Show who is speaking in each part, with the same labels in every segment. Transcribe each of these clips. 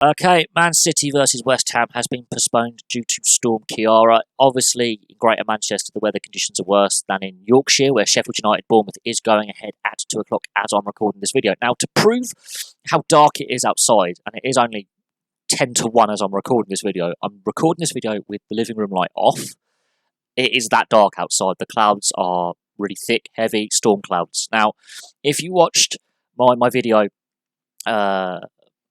Speaker 1: Okay, Man City versus West Ham has been postponed due to Storm Ciara. Obviously, in Greater Manchester, the weather conditions are worse than in Yorkshire, where Sheffield United Bournemouth is going ahead at 2 o'clock as I'm recording this video. Now, to prove how dark it is outside, and it is only 10 to 1 as I'm recording this video, I'm recording this video with the living room light off. It is that dark outside. The clouds are really thick, heavy, storm clouds. Now, if you watched my video about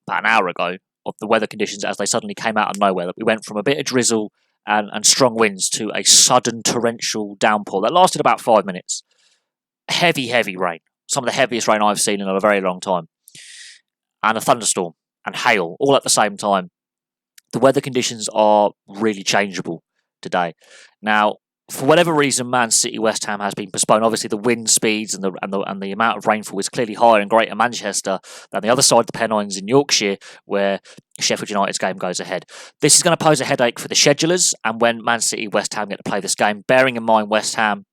Speaker 1: an hour ago, of the weather conditions as they suddenly came out of nowhere, that we went from a bit of drizzle and strong winds to a sudden torrential downpour that lasted about 5 minutes. Heavy, heavy rain. Some of the heaviest rain I've seen in a very long time. And a thunderstorm and hail all at the same time. The weather conditions are really changeable today. Now, for whatever reason, Man City West Ham has been postponed. Obviously, the wind speeds and the amount of rainfall is clearly higher in Greater Manchester than the other side of the Pennines in Yorkshire, where Sheffield United's game goes ahead. This is going to pose a headache for the schedulers, and when Man City West Ham get to play this game, bearing in mind West Ham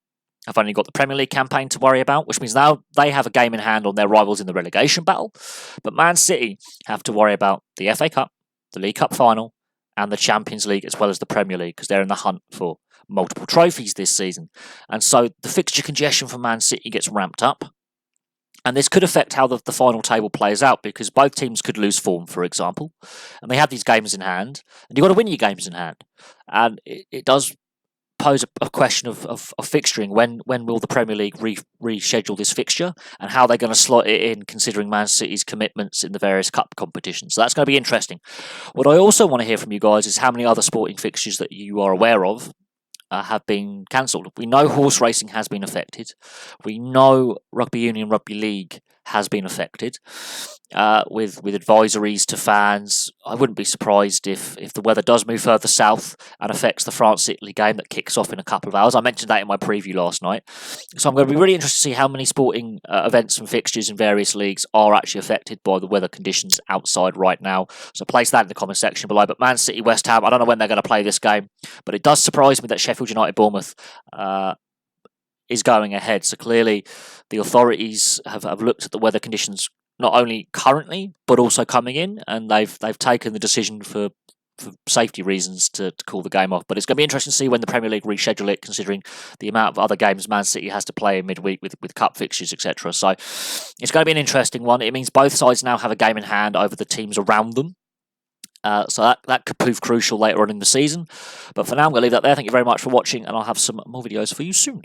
Speaker 1: have only got the Premier League campaign to worry about, which means now they have a game in hand on their rivals in the relegation battle. But Man City have to worry about the FA Cup, the League Cup final, and the Champions League, as well as the Premier League, because they're in the hunt for multiple trophies this season. And so the fixture congestion for Man City gets ramped up. And this could affect how the final table plays out, because both teams could lose form, for example. And they have these games in hand, and you've got to win your games in hand. And it does pose a question of fixturing. When will the Premier League reschedule this fixture, and how they're going to slot it in, considering Man City's commitments in the various cup competitions. So that's going to be interesting. What I also want to hear from you guys is how many other sporting fixtures that you are aware of have been cancelled. We know horse racing has been affected. We know rugby union, rugby league has been affected with advisories to fans. I wouldn't be surprised if the weather does move further south and affects the France-Italy game that kicks off in a couple of hours. I mentioned that in my preview last night. So I'm going to be really interested to see how many sporting events and fixtures in various leagues are actually affected by the weather conditions outside right now. So place that in the comment section below. But Man City, West Ham, I don't know when they're going to play this game, but it does surprise me that Sheffield United Bournemouth is going ahead. So clearly the authorities have looked at the weather conditions not only currently but also coming in, and they've taken the decision for safety reasons to call the game off. But it's going to be interesting to see when the Premier League reschedule it, considering the amount of other games Man City has to play in midweek with cup fixtures, etc. So it's going to be an interesting one. It means both sides now have a game in hand over the teams around them. So that could prove crucial later on in the season. But for now, I'm going to leave that there. Thank you very much for watching, and I'll have some more videos for you soon.